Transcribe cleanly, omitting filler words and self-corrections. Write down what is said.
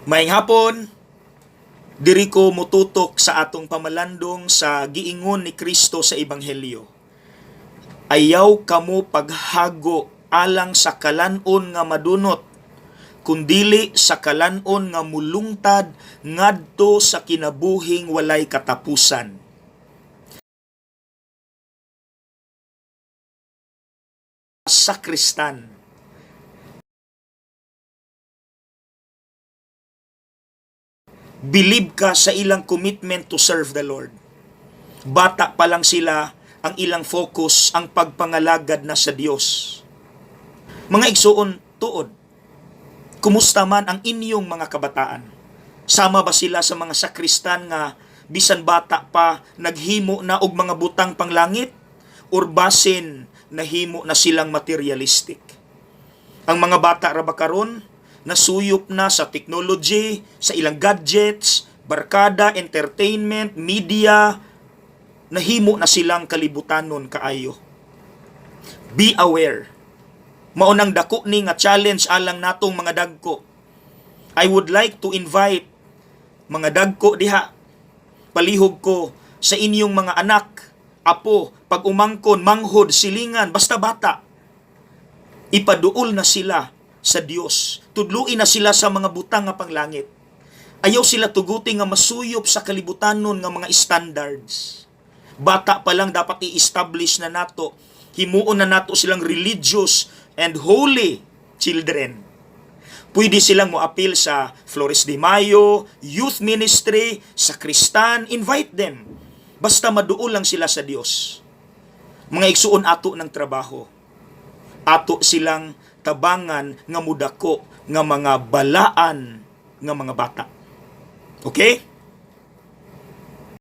Maayong hapon, diri ko mututok sa atong pamalandong sa giingon ni Kristo sa Ebanghelyo. Ayaw kamo paghago alang sa kalanon nga madunot, kundili sa kalanon nga mulungtad ngadto sa kinabuhing walay katapusan. Sakristan. Believe ka sa ilang commitment to serve the Lord. Bata pa lang sila, ang ilang focus, ang pagpangalagad na sa Diyos. Mga igsuon, tuod, kumusta man ang inyong mga kabataan? Sama ba sila sa mga sakristan nga bisan bata pa naghimo na og mga butang panglangit? Or basin nahimo na silang materialistic? Ang mga bata ra ba karon nasuyop na sa technology, sa ilang gadgets, barkada, entertainment, media, nahimo na silang kalibutanon kaayo. Be aware. Maunang dako ni nga challenge alang natong mga dagko. I would like to invite mga dagko diha. Palihog ko sa inyong mga anak, apo, pag umangkon, manghod, silingan, basta bata. Ipaduol na sila sa Dios. Tudluin na sila sa mga butang nga panglangit. Ayaw sila tuguti nga masuyop sa kalibutanon nga mga standards. Bata pa lang dapat i-establish na nato. Himuon na nato silang religious and holy children. Pwede silang mo-appeal sa Flores de Mayo, youth ministry, sa Kristan, invite them. Basta maduol lang sila sa Dios. Mga igsuon ato ng trabaho. Ato silang tabangan nga mudako nga mga balaan nga mga bata. Okay?